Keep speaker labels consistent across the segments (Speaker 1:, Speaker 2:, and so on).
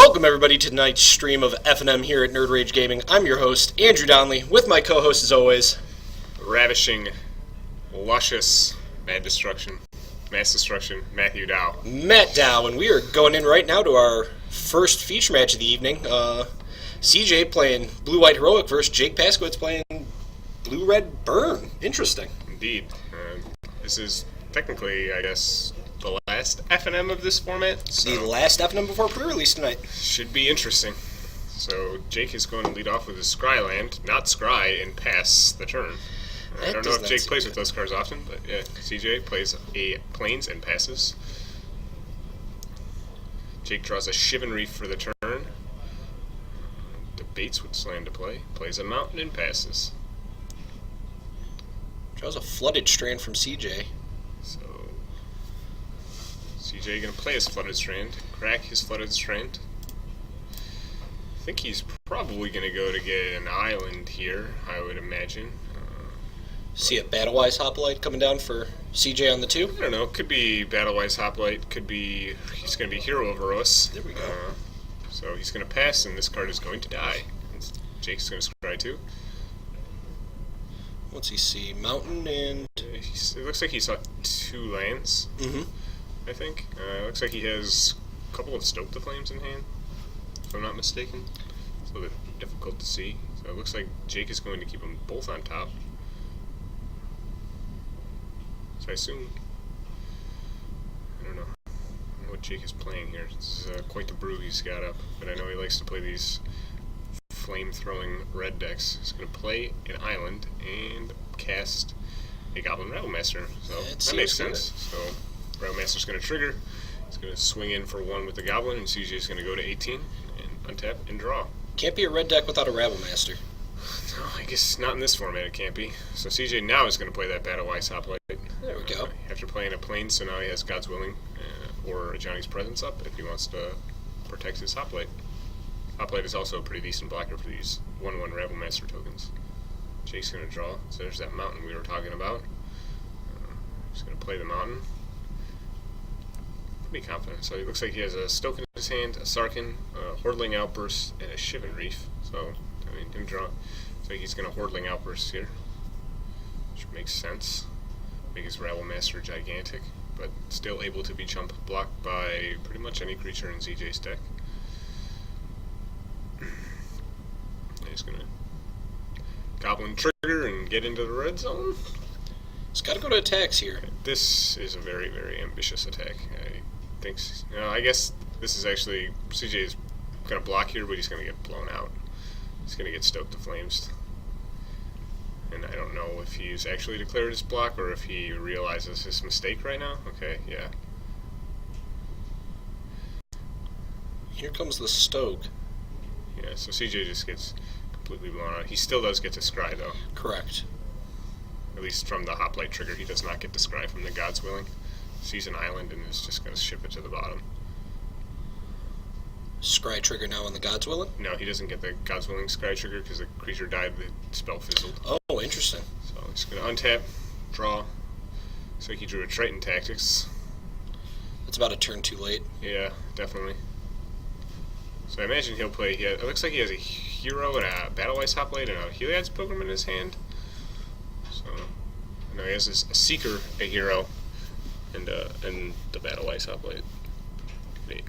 Speaker 1: Welcome everybody to tonight's stream of FNM here at Nerd Rage Gaming. I'm your host, Andrew Donnelly, with my co-host as always,
Speaker 2: ravishing, luscious, mass destruction, Matthew Dow.
Speaker 1: Matt Dow, and we are going in right now to our first feature match of the evening. CJ playing Blue-White Heroic versus Jake Paskowitz playing Blue-Red Burn. Interesting.
Speaker 2: Indeed. This is technically, I guess, the last FNM of this format. So
Speaker 1: The last FNM before pre-release tonight.
Speaker 2: should be interesting. So Jake is going to lead off with his Scryland, not Scry, and pass the turn. I don't know if Jake plays with those cards often, but yeah, CJ plays a Plains and passes. Jake draws a Shivan Reef for the turn. Debates which land to play. Plays a Mountain and passes.
Speaker 1: Draws a Flooded Strand from CJ.
Speaker 2: So CJ gonna play his Flooded Strand, crack his Flooded Strand. I think he's probably gonna go to get an island here, I would imagine.
Speaker 1: See a Battlewise Hoplite coming down for CJ on the 2.
Speaker 2: I don't know, could be Battlewise Hoplite, could be, he's gonna be Hero over us.
Speaker 1: There we go.
Speaker 2: So he's gonna pass and this card is going to die. Jake's gonna scry too.
Speaker 1: What's he see? Mountain and...
Speaker 2: It looks like he saw 2 lands, I think. It looks like he has a couple of Stoke the Flames in hand, if I'm not mistaken. It's a little bit difficult to see. So it looks like Jake is going to keep them both on top. So I assume... I don't know what Jake is playing here. This is quite the brew he's got up, but I know he likes to play these flame-throwing red decks. He's going to play an island and cast a Goblin Rattlemaster. So that makes sense. So Rattlemaster's going to trigger. He's going to swing in for 1 with the Goblin, and CJ's going to go to 18 and untap and draw.
Speaker 1: Can't be a red deck without a Rattlemaster.
Speaker 2: No, I guess not in this format it can't be. So CJ now is going to play that Battlewise Hoplite.
Speaker 1: There we go.
Speaker 2: After playing a Plains, so now he has God's Willing or a Johnny's Presence up if he wants to protect his Hoplite. Hoplite is also a pretty decent blocker for these 1/1 Rattlemaster tokens. Jake's going to draw. So there's that mountain we were talking about. He's going to play the mountain. Pretty confident. So he looks like he has a Stoke in his hand, a Sarkhan, a Hordling Outburst, and a Shivan Reef. So, I mean, him draw. So he's going to Hordling Outburst here, which makes sense. Make his Rattlemaster gigantic, but still able to be jump blocked by pretty much any creature in ZJ's deck. He's going to Goblin trigger and get into the red zone.
Speaker 1: He's got to go to attacks here.
Speaker 2: This is a very, very ambitious attack. I think. I guess this is actually CJ's going to block here, but he's going to get blown out. He's going to get Stoked to Flames. And I don't know if he's actually declared his block or if he realizes his mistake right now. Okay, yeah.
Speaker 1: Here comes the Stoke.
Speaker 2: Yeah, so CJ just gets completely blown out. He still does get to scry, though.
Speaker 1: Correct.
Speaker 2: At least from the Hoplite trigger, he does not get to scry from the God's Willing. Sees an island and is just going to ship it to the bottom.
Speaker 1: Scry trigger now on the God's Willing?
Speaker 2: No, he doesn't get the God's Willing scry trigger because the creature died, the spell fizzled.
Speaker 1: Oh, interesting.
Speaker 2: So he's going to untap, draw. So he drew a Triton Tactics.
Speaker 1: That's about a turn too late.
Speaker 2: Yeah, definitely. So I imagine he'll play. It looks like he has a Hero and a Battlewise Hoplite and a Heliod's Pilgrim in his hand. So no, he has a Seeker, a Hero, and the Battlewise Hoplite. Wait.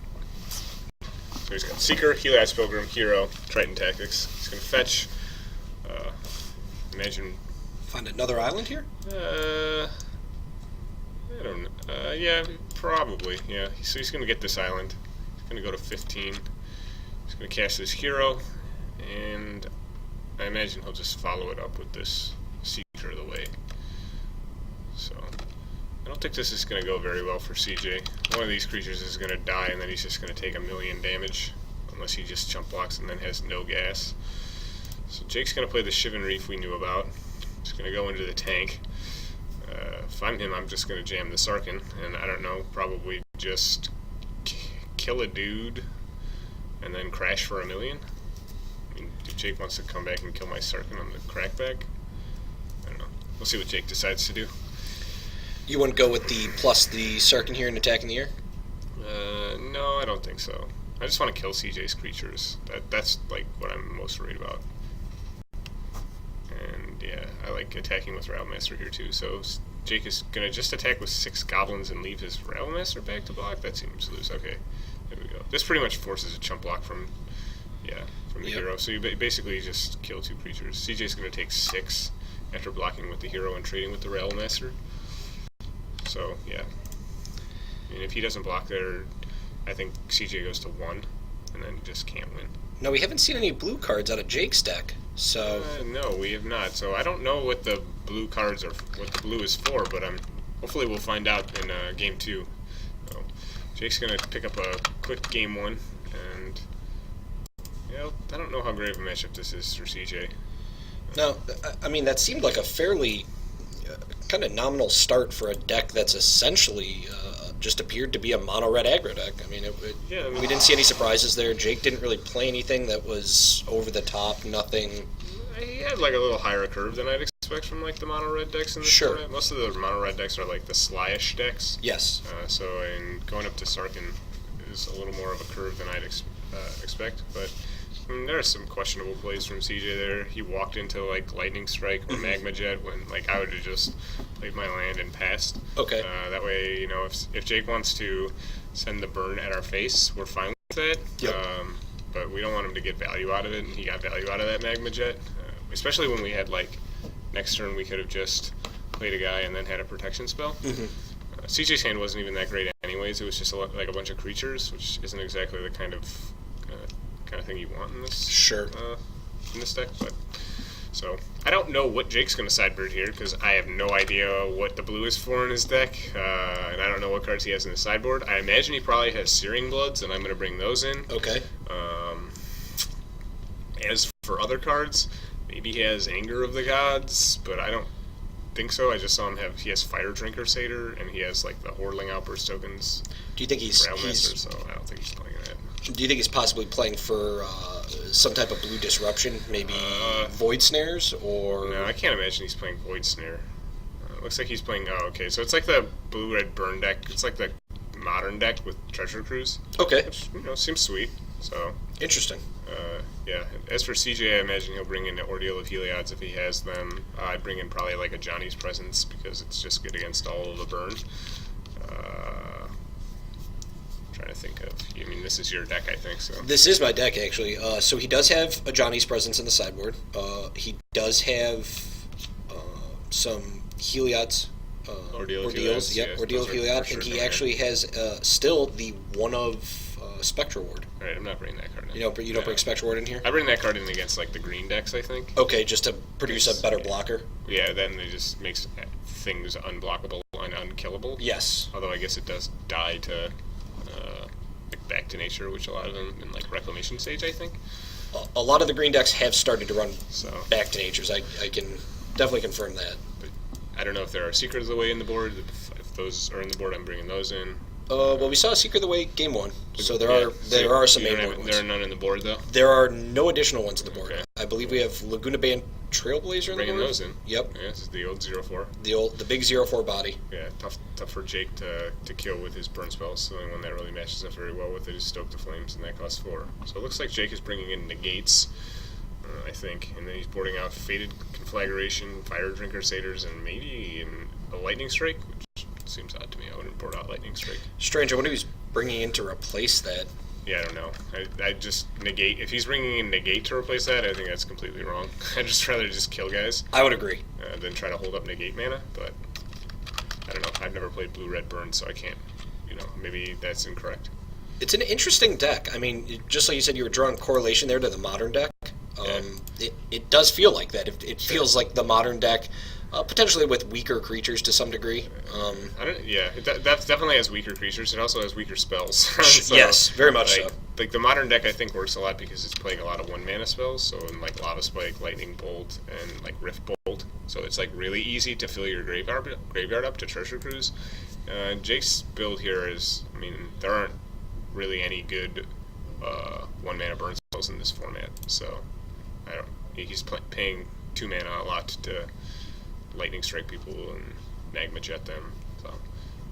Speaker 2: So he's got Seeker, Heliod's Pilgrim, Hero, Triton Tactics. He's gonna fetch. Imagine.
Speaker 1: Find another island here?
Speaker 2: I don't know. Yeah, probably. Yeah. So he's gonna get this island. He's gonna go to 15. He's going to cast this Hero, and I imagine he'll just follow it up with this Seeker of the Way. So, I don't think this is going to go very well for CJ. One of these creatures is going to die, and then he's just going to take 1,000,000 damage, unless he just jump blocks and then has no gas. So Jake's going to play the Shivan Reef we knew about. He's going to go into the tank. If I'm him, I'm just going to jam the Sarkhan, and I don't know, probably just kill a dude and then crash for 1,000,000. I mean, if Jake wants to come back and kill my Sarkhan on the crackback, I don't know. We'll see what Jake decides to do.
Speaker 1: You wouldn't go with the plus the Sarkhan here and attacking the air?
Speaker 2: No, I don't think so. I just want to kill CJ's creatures. That's like what I'm most worried about. And yeah, I like attacking with Rattlemaster here too. So Jake is gonna just attack with 6 goblins and leave his Rattlemaster back to block. That seems loose. Okay, there we go. This pretty much forces a chump block from the hero. So you basically just kill 2 creatures. CJ's gonna take 6 after blocking with the hero and trading with the Rattlemaster. So yeah, and if he doesn't block there, I think CJ goes to 1, and then just can't win.
Speaker 1: No, we haven't seen any blue cards out of Jake's deck. So
Speaker 2: no, we have not. So I don't know what the blue cards are, what the blue is for, but hopefully we'll find out in game 2. So Jake's gonna pick up a quick game 1, and I don't know how great of a matchup this is for CJ.
Speaker 1: no, I mean that seemed like a fairly kind of nominal start for a deck that's essentially just appeared to be a mono red aggro deck. I mean, we didn't see any surprises there. Jake didn't really play anything that was over the top. Nothing.
Speaker 2: He had like a little higher curve than I'd expect from like the mono red decks in this format. Most of the mono red decks are like the Slyish decks.
Speaker 1: Yes.
Speaker 2: So in going up to Sarkin is a little more of a curve than I'd expect, but. I mean, there are some questionable plays from CJ there. He walked into like Lightning Strike or Magma Jet when like I would have just played my land and passed.
Speaker 1: Okay.
Speaker 2: That way, if Jake wants to send the burn at our face, we're fine with that.
Speaker 1: Yep.
Speaker 2: But we don't want him to get value out of it, and he got value out of that Magma Jet. Especially when we had like next turn we could have just played a guy and then had a protection spell.
Speaker 1: Mm-hmm.
Speaker 2: CJ's hand wasn't even that great anyways. It was just like a bunch of creatures, which isn't exactly the kind of thing you want in this deck. But so I don't know what Jake's going to sideboard here because I have no idea what the blue is for in his deck, and I don't know what cards he has in his sideboard. I imagine he probably has Searing Bloods, and I'm going to bring those in.
Speaker 1: Okay.
Speaker 2: As for other cards, maybe he has Anger of the Gods, but I don't think so. I just saw him he has Fire Drinker Satyr, and he has like the Hordling Outburst tokens.
Speaker 1: Do you think he's
Speaker 2: so I don't think he's playing that.
Speaker 1: Do you think he's possibly playing for some type of blue disruption, maybe Void Snares, or?
Speaker 2: No, I can't imagine he's playing Void Snare. Looks like he's playing. Oh, okay. So it's like the blue-red burn deck. It's like the modern deck with Treasure Cruise.
Speaker 1: Okay.
Speaker 2: Which seems sweet. So
Speaker 1: interesting.
Speaker 2: Yeah. As for CJ, I imagine he'll bring in the Ordeal of Heliod's if he has them. I'd bring in probably like a Johnny's Presence because it's just good against all of the burn. Trying to think of. I mean, this is your deck, I think. So
Speaker 1: this is my deck actually. So he does have a Johnny's Presence in the sideboard. He does have some Heliod's Ordeals. Yep, Ordeal of Heliod, and he actually has still the one of Spectre Ward.
Speaker 2: All right, I'm not bringing that card in.
Speaker 1: You don't bring Spectre Ward in here?
Speaker 2: I bring that card in against like the green decks, I think.
Speaker 1: Okay, just to produce a better blocker.
Speaker 2: Yeah, then it just makes things unblockable and unkillable.
Speaker 1: Yes.
Speaker 2: Although I guess it does die to like back to nature, which a lot of them in like Reclamation stage, I think.
Speaker 1: A lot of the green decks have started to run back to natures. I can definitely confirm that.
Speaker 2: But I don't know if there are Secret of the Way in the board. If those are in the board, I'm bringing those in.
Speaker 1: Well, we saw Secret of the Way game 1, so there are some main board ones.
Speaker 2: There are none in the board, though?
Speaker 1: There are no additional ones in the board.
Speaker 2: Okay.
Speaker 1: I believe we have Laguna Bay and Trailblazer in the board.
Speaker 2: Bringing those in.
Speaker 1: Yep.
Speaker 2: Yeah, this is the old 0-4.
Speaker 1: The big 0-4 body.
Speaker 2: Yeah, tough for Jake to kill with his burn spells. The only one that really matches up very well with it is Stoke the Flames, and that costs 4. So it looks like Jake is bringing in Negates, I think, and then he's boarding out Fated Conflagration, Fire Drinker Satyrs, and maybe a Lightning Strike, which seems odd to me. I wouldn't board out Lightning Strike.
Speaker 1: Strange. I wonder if he's bringing in to replace that.
Speaker 2: Yeah, I don't know. I just negate. If he's bringing in negate to replace that, I think that's completely wrong. I'd just rather just kill guys.
Speaker 1: I would agree.
Speaker 2: Than try to hold up negate mana. But I don't know. I've never played blue-red burn, so I can't. Maybe that's incorrect.
Speaker 1: It's an interesting deck. I mean, just like you said, you were drawing correlation there to the modern deck. It does feel like that. It feels like the modern deck. Potentially with weaker creatures to some degree.
Speaker 2: That definitely has weaker creatures. It also has weaker spells. So,
Speaker 1: yes, very much so.
Speaker 2: Like the modern deck, I think works a lot because it's playing a lot of 1-mana spells. So in like Lava Spike, Lightning Bolt, and like Rift Bolt. So it's like really easy to fill your graveyard up to Treasure Cruise. Jake's build here is, there aren't really any good 1-mana burn spells in this format. So he's paying 2 mana a lot to Lightning Strike people and Magma Jet them. So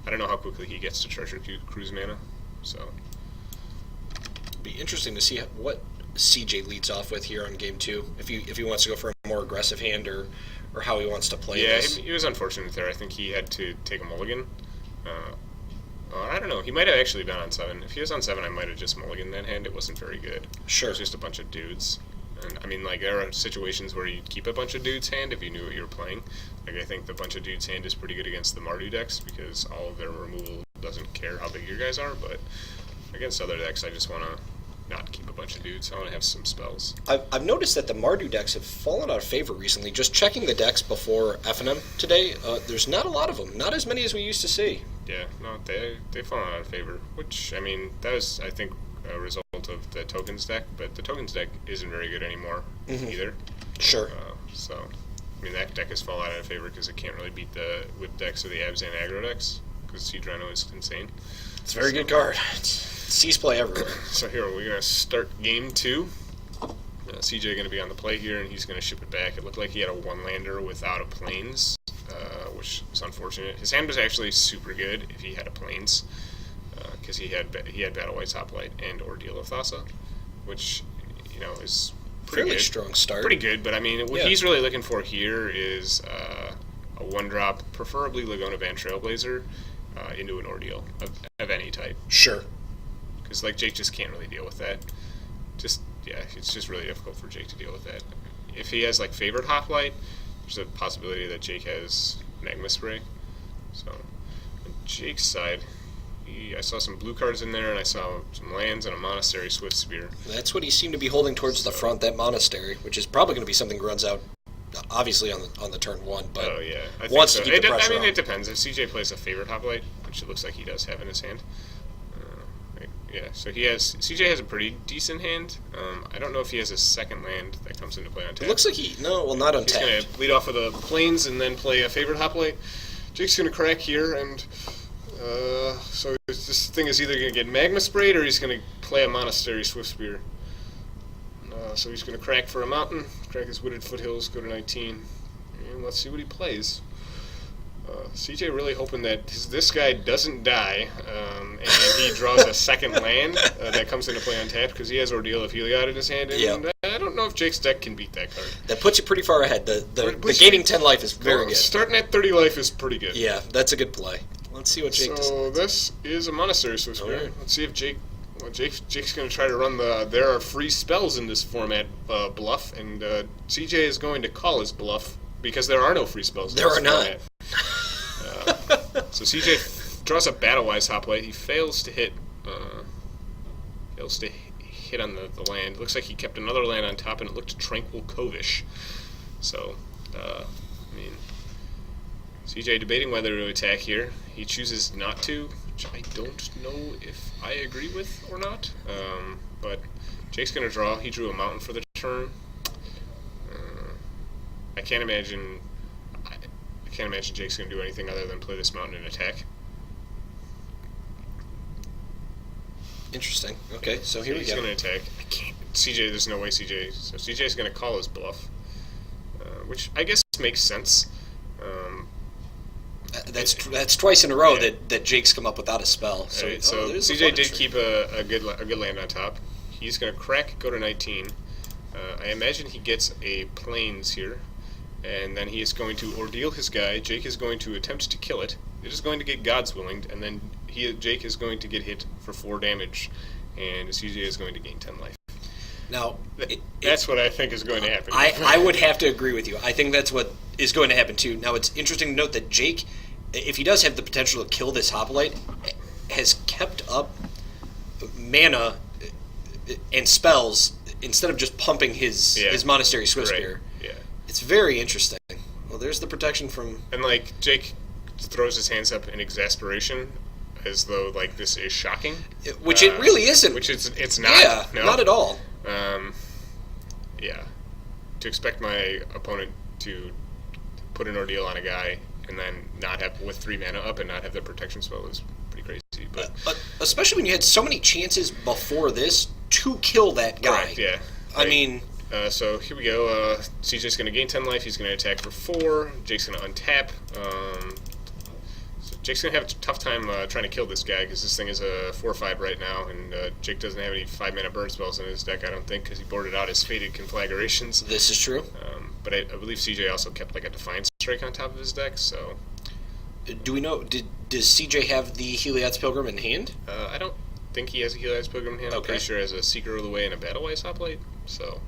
Speaker 2: I don't know how quickly he gets to Treasure Cruise mana. So
Speaker 1: be interesting to see what CJ leads off with here on game 2. If he wants to go for a more aggressive hand or how he wants to play this.
Speaker 2: Yeah, he was unfortunate there. I think he had to take a mulligan. I don't know. He might have actually been on 7. If he was on 7, I might have just mulliganed that hand. It wasn't very good.
Speaker 1: Sure.
Speaker 2: It was just a bunch of dudes. And I mean, like, there are situations where you'd keep a bunch of dudes' hand if you knew what you were playing. Like, I think the bunch of dudes' hand is pretty good against the Mardu decks because all of their removal doesn't care how big your guys are. But against other decks, I just want to not keep a bunch of dudes. I want to have some spells.
Speaker 1: I've noticed that the Mardu decks have fallen out of favor recently. Just checking the decks before FNM today, there's not a lot of them. Not as many as we used to see.
Speaker 2: Yeah, no, they've fallen out of favor. Which, I mean, that was, I think, a result of the tokens deck, but the tokens deck isn't very good anymore either.
Speaker 1: Sure.
Speaker 2: So, I mean, that deck has fallen out of favor because it can't really beat the whip decks or the Abzan aggro decks because Seedreno is insane.
Speaker 1: It's a very good card. Sees play everywhere.
Speaker 2: So here, we're going to start game 2. CJ going to be on the play here, and he's going to ship it back. It looked like he had a 1-lander without a plains, which is unfortunate. His hand was actually super good if he had a plains, because he had Battle White's Hoplite and Ordeal of Thassa, which, you know, is pretty
Speaker 1: fairly
Speaker 2: good.
Speaker 1: Strong start.
Speaker 2: Pretty good, but I mean, what he's really looking for here is a 1-drop, preferably Laguna Van Trailblazer, into an Ordeal of any type.
Speaker 1: Sure.
Speaker 2: Because, like, Jake just can't really deal with that. It's just really difficult for Jake to deal with that. If he has, like, Favored Hoplite, there's a possibility that Jake has Magma Spray. So, on Jake's side, I saw some blue cards in there, and I saw some lands and a Monastery Swift Spear.
Speaker 1: That's what he seemed to be holding towards the front, that Monastery, which is probably going to be something that runs out, obviously, on the turn 1, but wants to keep the pressure on.
Speaker 2: It depends. If CJ plays a Favored Hoplite, which it looks like he does have in his hand, so CJ has a pretty decent hand. I don't know if he has a second land that comes into play on tap.
Speaker 1: It looks like not on tap.
Speaker 2: He's going to lead off with a Plains and then play a Favored Hoplite. Jake's going to crack here, and so this thing is either going to get Magma Sprayed or he's going to play a Monastery Swift Spear. So he's going to crack for a mountain, crack his Wooded Foothills, go to 19, and let's see what he plays. CJ really hoping that this guy doesn't die, and he draws a second land that comes into play on tap because he has Ordeal of Heliod in his hand, and I don't know if Jake's deck can beat that card.
Speaker 1: That puts you pretty far ahead. The gaining 10 life is very good.
Speaker 2: Starting at 30 life is pretty good.
Speaker 1: Yeah, that's a good play. Let's see what Jake does.
Speaker 2: So this is a Monastery Swift Spear. Right. Let's see if Jake's going to try to run there are free spells in this format bluff, and CJ is going to call his bluff because there are no free spells in this format. So CJ draws a Battle-Wise Hoplite. He fails to hit on the land. Looks like he kept another land on top, and it looked Tranquil Covish. So, I mean, CJ debating whether to attack here. He chooses not to, which I don't know if I agree with or not. But Jake's going to draw. He drew a mountain for the turn. I can't imagine Jake's going to do anything other than play this mountain and attack.
Speaker 1: Interesting. Okay, so here we go.
Speaker 2: He's going to attack. CJ, there's no way CJ. So CJ's going to call his bluff, which I guess makes sense.
Speaker 1: That's twice in a row that Jake's come up without a spell. So,
Speaker 2: right, so CJ did keep a good land on top. He's going to crack, go to 19. I imagine he gets a Plains here. And then he is going to Ordeal his guy. Jake is going to attempt to kill it. It is going to get God's Willing, and then Jake is going to get hit for 4 damage, and CJ is going to gain 10 life.
Speaker 1: Now,
Speaker 2: that's what I think is going to happen.
Speaker 1: I would have to agree with you. I think that's what is going to happen too. Now, it's interesting to note that Jake, if he does have the potential to kill this Hoplite, has kept up mana and spells instead of just pumping his Monastery Swift Spear.
Speaker 2: Yeah.
Speaker 1: It's very interesting. Well, there's the protection from...
Speaker 2: And, like, Jake throws his hands up in exasperation as though, like, this is shocking.
Speaker 1: Which it really isn't.
Speaker 2: Which it's not.
Speaker 1: Yeah,
Speaker 2: no.
Speaker 1: Not at all.
Speaker 2: Yeah. To expect my opponent to put an Ordeal on a guy and then not have, with 3 mana up and not have the protection spell is pretty crazy. But
Speaker 1: especially when you had so many chances before this to kill that guy.
Speaker 2: Right, yeah.
Speaker 1: I mean...
Speaker 2: So here we go. CJ's going to gain 10 life. He's going to attack for 4. Jake's going to untap. So Jake's going to have a tough time trying to kill this guy because this thing is a 4/5 right now, and Jake doesn't have any 5-mana burn spells in his deck, I don't think, because he boarded out his Fated Conflagrations.
Speaker 1: This is true.
Speaker 2: But I believe CJ also kept like a Defiance Strike on top of his deck, so...
Speaker 1: Do we know, does CJ have the Heliod's Pilgrim in hand?
Speaker 2: I don't think he has a Heliod's Pilgrim in hand. I'm pretty sure he has a Seeker of the Way and a Battlewise Hoplite, so...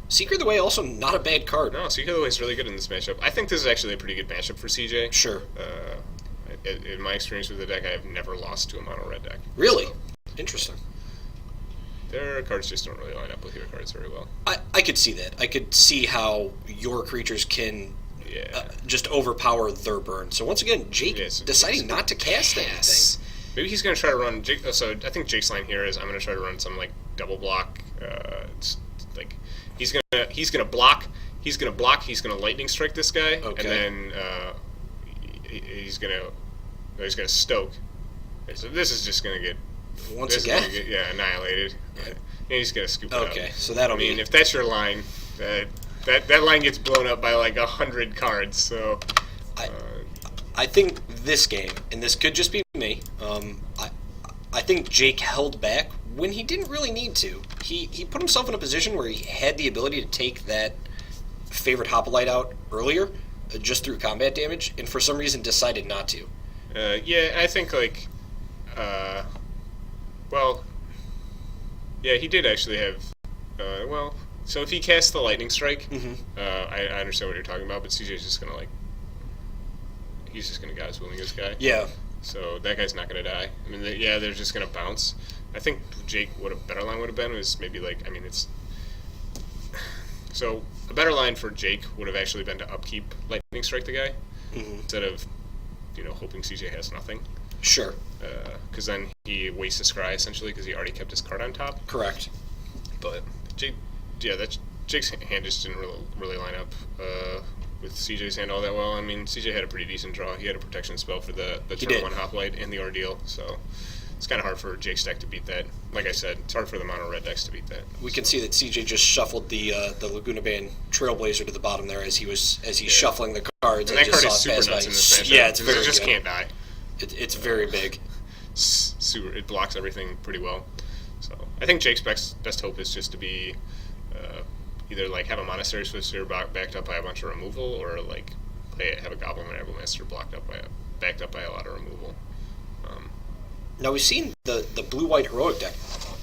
Speaker 1: Seeker of the Way, also not a bad card.
Speaker 2: No, Seeker of the Way is really good in this matchup. I think this is actually a pretty good matchup for CJ.
Speaker 1: Sure.
Speaker 2: In my experience with the deck, I have never lost to a mono red deck.
Speaker 1: Really?
Speaker 2: So,
Speaker 1: interesting.
Speaker 2: Their cards just don't really line up with your cards very well.
Speaker 1: I could see that. I could see how your creatures can just overpower their burn. So once again, Jake deciding not to cast anything.
Speaker 2: Maybe he's going to try to run... So I think Jake's line here is I'm going to try to run some like double block. It's like he's going to block. He's going to lightning strike this guy, and then he's going to stoke. So this is just going to get annihilated. And he's going to scoop it up.
Speaker 1: Okay, so that'll be...
Speaker 2: if that's your line, that line gets blown up by like 100 cards. So
Speaker 1: I think this game, and this could just be me, I think Jake held back when he didn't really need to. He put himself in a position where he had the ability to take that favorite Hoplite out earlier, just through combat damage, and for some reason decided not to.
Speaker 2: I think like... he did actually have... so if he casts the Lightning Strike, I understand what you're talking about, but CJ's just going to like... He's just going to God's Willing this guy.
Speaker 1: Yeah.
Speaker 2: So that guy's not going to die. I mean, they're just going to bounce. I think Jake, what a better line would have been was maybe like... I mean, it's... So a better line for Jake would have actually been to upkeep Lightning Strike the guy, instead of, hoping CJ has nothing.
Speaker 1: Sure.
Speaker 2: Because then he wastes his scry, essentially, because he already kept his card on top.
Speaker 1: Correct.
Speaker 2: But Jake's hand just didn't really line up with CJ's hand all that well. I mean, CJ had a pretty decent draw. He had a protection spell for the turn 1 Hoplite and the Ordeal, so it's kind of hard for Jake's deck to beat that. Like I said, it's hard for the mono red decks to beat that.
Speaker 1: We can see that CJ just shuffled the Laguna Band Trailblazer to the bottom there as he's shuffling the cards.
Speaker 2: And that card is super nuts in this matchup.
Speaker 1: Yeah, it's very
Speaker 2: good. It just
Speaker 1: good.
Speaker 2: Can't die.
Speaker 1: It's very big.
Speaker 2: Super. It blocks everything pretty well. So I think Jake's best hope is just to be either like have a Monastery Swifter backed up by a bunch of removal, or like have a Goblin and Master backed up by a lot of removal.
Speaker 1: Now we've seen the blue-white heroic deck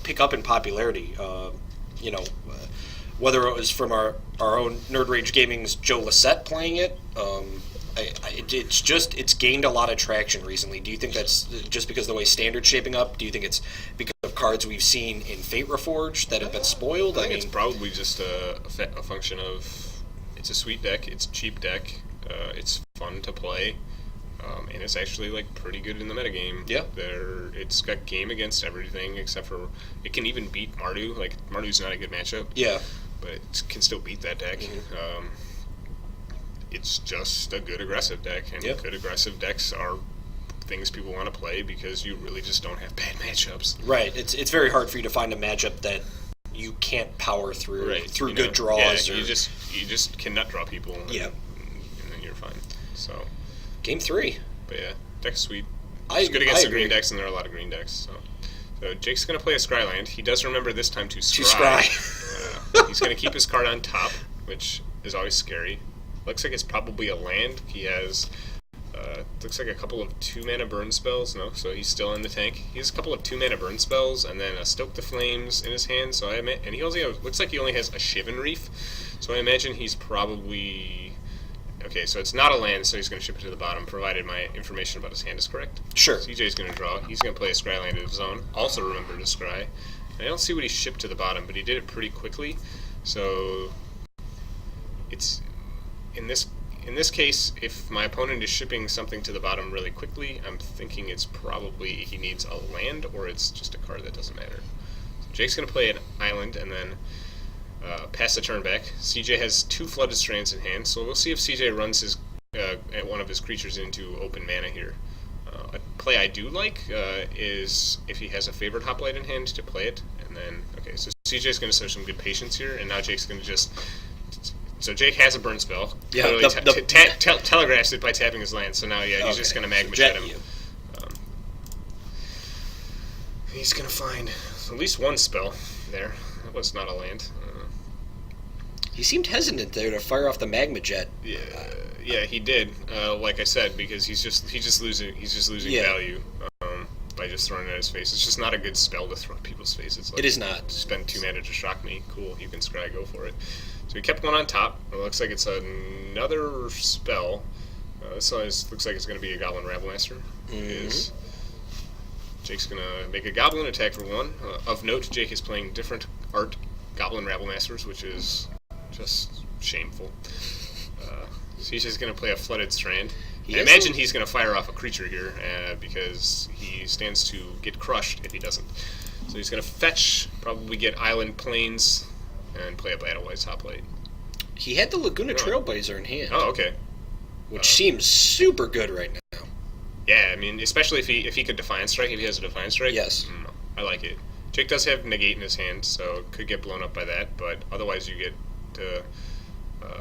Speaker 1: pick up in popularity. Whether it was from our own Nerd Rage Gaming's Joe Lissette playing it, it's gained a lot of traction recently. Do you think that's just because of the way Standard's shaping up? Do you think it's because of cards we've seen in Fate Reforged that have been spoiled?
Speaker 2: I think it's probably just a function of it's a sweet deck, it's a cheap deck, it's fun to play, and it's actually like pretty good in the metagame.
Speaker 1: Yeah.
Speaker 2: It's got game against everything except for it can even beat Mardu. Like Mardu's not a good matchup.
Speaker 1: Yeah.
Speaker 2: But it can still beat that deck. It's just a good aggressive deck, and good aggressive decks are things people want to play because you really just don't have bad matchups.
Speaker 1: Right. It's very hard for you to find a matchup that you can't power through good draws.
Speaker 2: Yeah, you just cannot draw people. And then you're fine. So
Speaker 1: Game 3.
Speaker 2: But yeah, deck's sweet. It's good against the green decks, and there are a lot of green decks. So Jake's going to play a Scryland. He does remember this time to scry. He's going to keep his card on top, which is always scary. Looks like it's probably a land. He has, looks like a couple of 2-mana burn spells. No, so he's still in the tank. He has a couple of 2-mana burn spells, and then a Stoke the Flames in his hand. So and he also looks like he only has a Shivan Reef. So I imagine he's probably... Okay, so it's not a land, so he's going to ship it to the bottom, provided my information about his hand is correct.
Speaker 1: Sure.
Speaker 2: CJ's going to draw. He's going to play a Scryland of his own. Also remember to scry. I don't see what he shipped to the bottom, but he did it pretty quickly. So it's in this case, if my opponent is shipping something to the bottom really quickly, I'm thinking it's probably he needs a land or it's just a card that doesn't matter. So Jake's going to play an island and then pass the turn back. CJ has 2 Flooded Strands in hand, so we'll see if CJ runs his one of his creatures into open mana here. A play I do like is if he has a favorite Hoplite in hand to play it, and then so CJ's going to show some good patience here, and now Jake's going to just. So Jake has a burn spell.
Speaker 1: Yeah,
Speaker 2: telegraphs it by tapping his land. So now he's just going to Magma Jet him. He's going to find at least one spell there. That was not a land.
Speaker 1: He seemed hesitant there to fire off the magma jet.
Speaker 2: Yeah, he did. Like I said, because he's just losing value by just throwing it at his face. It's just not a good spell to throw at people's faces. Like,
Speaker 1: it is not.
Speaker 2: Spend 2 mana to shock me. Cool, you can scry, go for it. So he kept one on top. It looks like it's another spell. This looks like it's going to be a Goblin Rabblemaster.
Speaker 1: Mm-hmm.
Speaker 2: Jake's going to make a Goblin attack for 1. Of note, Jake is playing different art Goblin Rabblemasters, which is just shameful. So he's just going to play a Flooded Strand. I imagine he's going to fire off a creature here because he stands to get crushed if he doesn't. So he's going to fetch, probably get Island Plains, and play a Battlewise Hoplite.
Speaker 1: He had the Laguna Trailblazer in hand.
Speaker 2: Oh, okay.
Speaker 1: Which seems super good right now.
Speaker 2: Yeah, I mean, especially if he could Defiant Strike, if he has a Defiant Strike.
Speaker 1: Yes.
Speaker 2: I like it. Jake does have Negate in his hand, so it could get blown up by that, but otherwise you get to,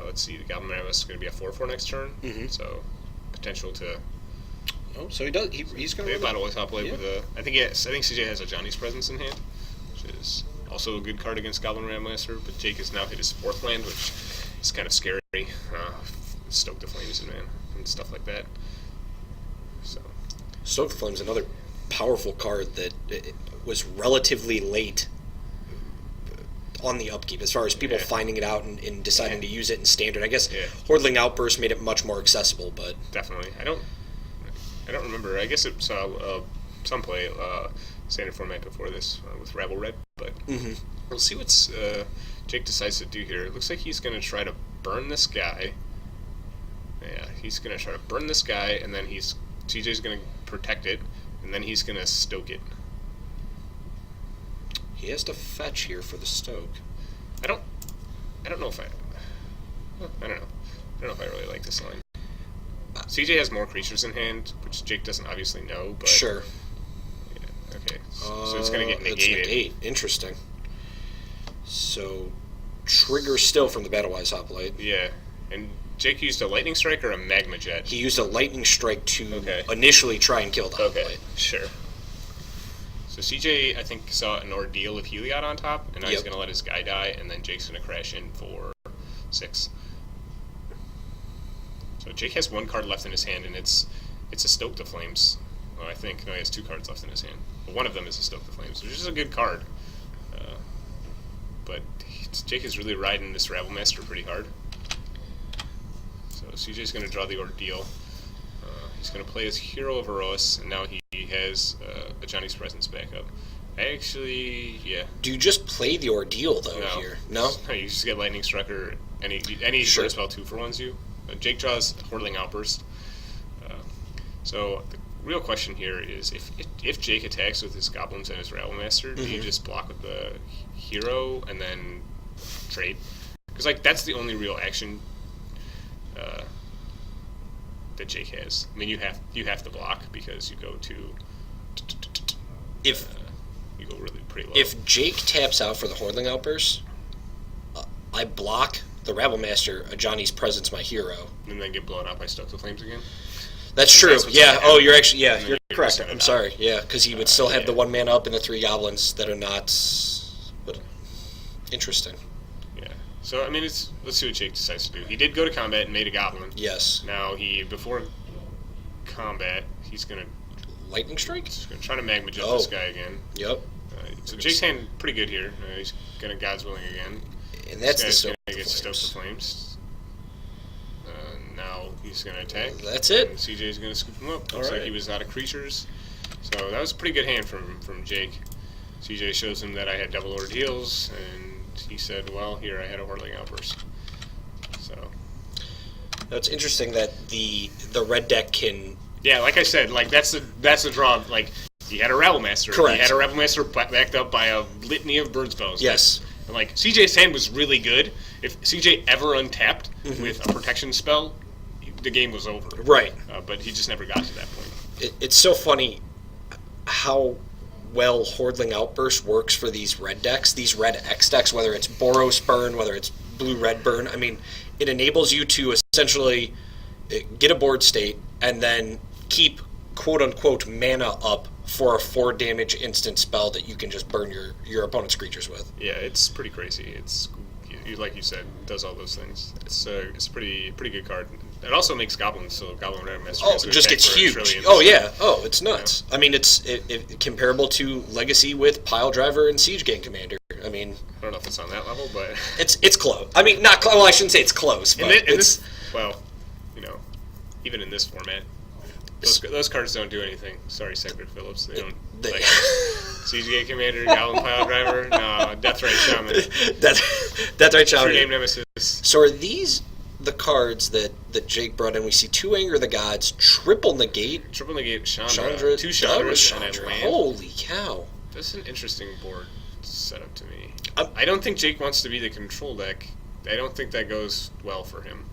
Speaker 2: let's see, the Goblin Rabbit is going to be a 4/4 next turn, so potential to...
Speaker 1: Oh, so he does. He's going to
Speaker 2: Battlewise Hoplite with a... I think CJ has a Johnny's Presence in hand, which is also a good card against Goblin Rabbmaster, but Jake has now hit his 4th land, which is kind of scary. Stoke the Flames and stuff like that. So
Speaker 1: Stoke the Flames, another powerful card that was relatively late on the upkeep as far as people finding it out and deciding to use it in Standard. I guess Hordling Outburst made it much more accessible, but
Speaker 2: definitely. I don't remember. I guess it saw some play Standard format before this with Rabble Red, but we'll see what Jake decides to do here. It looks like he's going to try to burn this guy. Yeah, he's going to try to burn this guy, and then CJ's going to protect it, and then he's going to stoke it.
Speaker 1: He has to fetch here for the stoke.
Speaker 2: I don't know if I don't know if I really like this line. CJ has more creatures in hand, which Jake doesn't obviously know, but
Speaker 1: sure.
Speaker 2: Yeah, okay. So it's going to get negated.
Speaker 1: It's negate. Interesting. So trigger still from the Battlewise Hoplite.
Speaker 2: Yeah, and Jake used a Lightning Strike or a Magma Jet?
Speaker 1: He used a Lightning Strike to initially try and kill the Hoplite.
Speaker 2: Sure. So CJ, I think, saw an Ordeal of Heliod on top, and now he's going to let his guy die, and then Jake's going to crash in for 6. So Jake has 1 card left in his hand, and it's a Stoke the Flames. Well, I think. No, he has 2 cards left in his hand. But one of them is a Stoke the Flames, which is a good card. But Jake is really riding this Rabblemaster pretty hard. So CJ's going to draw the Ordeal. He's going to play his Hero of Eros, and now he has a Johnny's Presence backup. Actually, yeah.
Speaker 1: Do you just play the Ordeal, though, here? No?
Speaker 2: No, you just get Lightning Strike or any bird spell 2-for-1s you. Jake draws Hordling Outburst. So the real question here is, if Jake attacks with his Goblins and his Rabblemaster, do you just block with the Hero and then trade? Because, like, that's the only real action that Jake has. I mean, you have to block because you go to you go really pretty low.
Speaker 1: If Jake taps out for the Hordling Outburst, I block the Rabblemaster, a Johnny's Presence, my hero,
Speaker 2: and then get blown out by Stoke the Flames again.
Speaker 1: That's true. Yeah. Oh, you're actually you're correct. I'm sorry. Yeah, because he would still have the 1 mana up and the 3 goblins that are not. But interesting.
Speaker 2: Yeah. So I mean, let's see what Jake decides to do. He did go to combat and made a goblin.
Speaker 1: Yes.
Speaker 2: Now before combat, he's gonna
Speaker 1: Lightning Strike.
Speaker 2: He's gonna try to Magma Jet this guy again.
Speaker 1: Yep.
Speaker 2: So Jake's hand pretty good here. He's gonna God's Willing again.
Speaker 1: And that's the
Speaker 2: Stoke the Flames. Stoke the Flames. Now he's going to attack.
Speaker 1: That's it.
Speaker 2: And CJ's going to scoop him up. Looks like he was out of creatures. So that was a pretty good hand from Jake. CJ shows him that I had double Ordeals, and he said, well, here, I had a Hordling Outburst. So
Speaker 1: that's interesting that the red deck can...
Speaker 2: Yeah, like I said, like that's the draw. Like, he had a Rabblemaster.
Speaker 1: Correct.
Speaker 2: He had a Rabblemaster backed up by a litany of bird spells.
Speaker 1: Yes.
Speaker 2: And like CJ's hand was really good. If CJ ever untapped with a protection spell, the game was over.
Speaker 1: Right.
Speaker 2: But he just never got to that point.
Speaker 1: It's so funny how well Hordling Outburst works for these red decks, these red X decks, whether it's Boros Burn, whether it's blue-red burn. I mean, it enables you to essentially get a board state and then keep quote-unquote mana up for a 4 damage instant spell that you can just burn your opponent's creatures with.
Speaker 2: Yeah, it's pretty crazy. It's like you said, it does all those things. It's a pretty good card. It also makes goblins, so Goblin Red Master
Speaker 1: it just gets huge. Oh yeah, it's nuts. Yeah. I mean, it's comparable to Legacy with Pile Driver and Siege Gang Commander. I mean,
Speaker 2: I don't know if it's on that level, but
Speaker 1: it's close. I mean, not close. Well, I shouldn't say it's close, but
Speaker 2: even in this format, those cards don't do anything. Sorry, Sacred Phillips. They don't. Siege Gang Commander, Goblin Pile Driver, no, Deathrite Shaman.
Speaker 1: Deathrite Shaman.
Speaker 2: True Name Nemesis.
Speaker 1: So are these the cards that Jake brought in? We see 2 Anger of the Gods, triple negate
Speaker 2: Chandra, 2 Chandras, and a land.
Speaker 1: Holy cow.
Speaker 2: That's an interesting board setup to me. I don't think Jake wants to be the control deck. I don't think that goes well for him.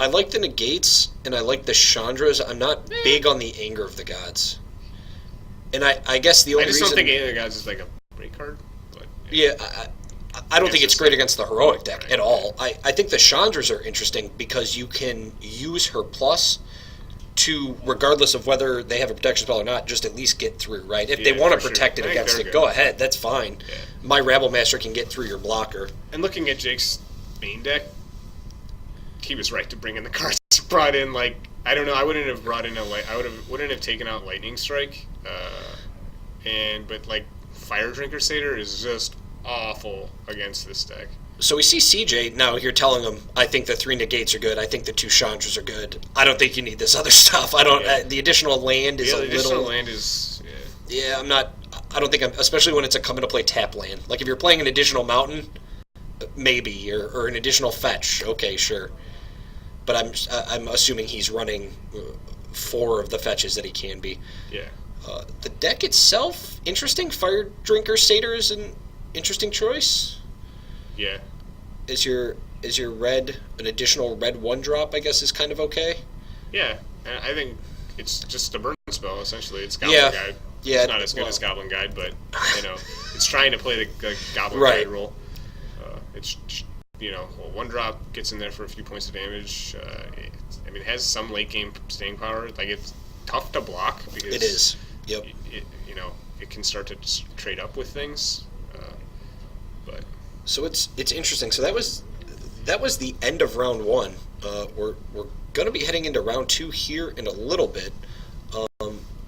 Speaker 1: I like the negates, and I like the Chandras. I'm not big on the Anger of the Gods. And I guess the only reason...
Speaker 2: I just don't think Anger of the Gods is like a break card. But
Speaker 1: I don't think it's great against the Heroic deck at all. I think the Chandras are interesting because you can use her plus to, regardless of whether they have a protection spell or not, just at least get through, right? If they want to protect it against it, go ahead. That's fine. Yeah. My Rabble Master can get through your blocker.
Speaker 2: And looking at Jake's main deck, he was right to bring in the cards he brought in. Like, I don't know, I wouldn't have brought in wouldn't have taken out Lightning Strike. But like Fire Drinker Satyr is just awful against this deck.
Speaker 1: So we see CJ now. You're telling him, I think the 3 negates are good. I think the 2 Chandras are good. I don't think you need this other stuff. I don't. Yeah. The additional land is a little. The additional
Speaker 2: land is.
Speaker 1: Yeah, I'm not. I don't think especially when it's a come into play tap land. Like if you're playing an additional mountain, maybe, or an additional fetch. Okay, sure. But I'm assuming he's running 4 of the fetches that he can be.
Speaker 2: Yeah.
Speaker 1: The deck itself, interesting. Fire Drinker Satyr is an interesting choice.
Speaker 2: Yeah.
Speaker 1: Is your red an additional red 1-drop? I guess is kind of okay.
Speaker 2: Yeah, I think it's just a burn spell essentially. It's Goblin Guide.
Speaker 1: Yeah.
Speaker 2: It's not as good as Goblin Guide, but it's trying to play the Goblin Guide role. It's 1-drop gets in there for a few points of damage. It has some late game staying power. Like it's tough to block because
Speaker 1: it is. Yep.
Speaker 2: It can start to trade up with things. But
Speaker 1: so it's interesting. So that was the end of round 1. We're going to be heading into round 2 here in a little bit.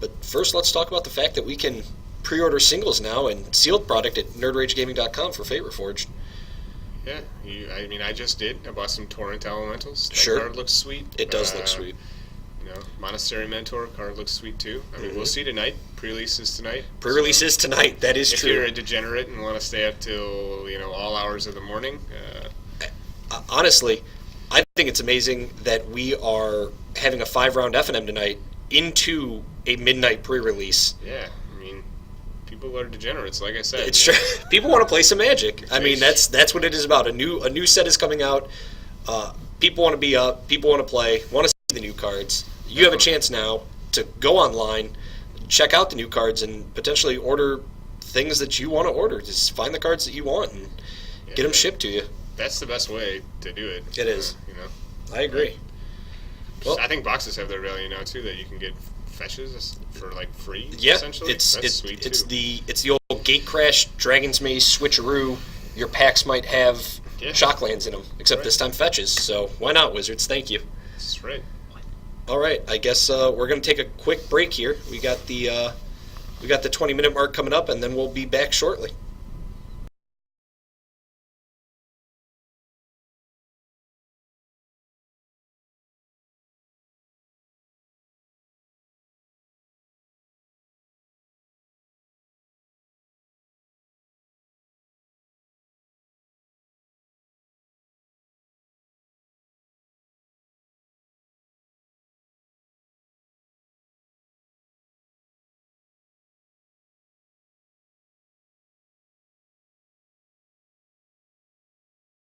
Speaker 1: But first, let's talk about the fact that we can pre-order singles now and sealed product at nerdragegaming.com for Fate Reforged.
Speaker 2: Yeah, I just did. I bought some Torrent Elementals. That card looks sweet.
Speaker 1: It does look sweet.
Speaker 2: Monastery Mentor card looks sweet too. We'll see tonight. Pre-release is tonight.
Speaker 1: Pre-release is tonight. That is true.
Speaker 2: If you're a degenerate and want to stay up till all hours of the morning.
Speaker 1: Honestly, I think it's amazing that we are having a 5-round FNM tonight into a midnight pre-release.
Speaker 2: Yeah, people are degenerates, like I said.
Speaker 1: It's true. People want to play some Magic. That's what it is about. A new set is coming out. People want to be up. People want to play. Want to see the new cards. You have a chance now to go online, check out the new cards, and potentially order things that you want to order. Just find the cards that you want and get them shipped to you.
Speaker 2: That's the best way to do it.
Speaker 1: It is. I agree.
Speaker 2: Well, I think boxes have their value now too. That you can get fetches for free.
Speaker 1: Yeah,
Speaker 2: essentially. That's sweet too.
Speaker 1: It's the old Gate Crash, Dragon's Maze switcheroo. Your packs might have shocklands in them, except this time fetches. So why not, Wizards? Thank you.
Speaker 2: That's right.
Speaker 1: All right, I guess we're going to take a quick break here. We got the 20-minute mark coming up, and then we'll be back shortly.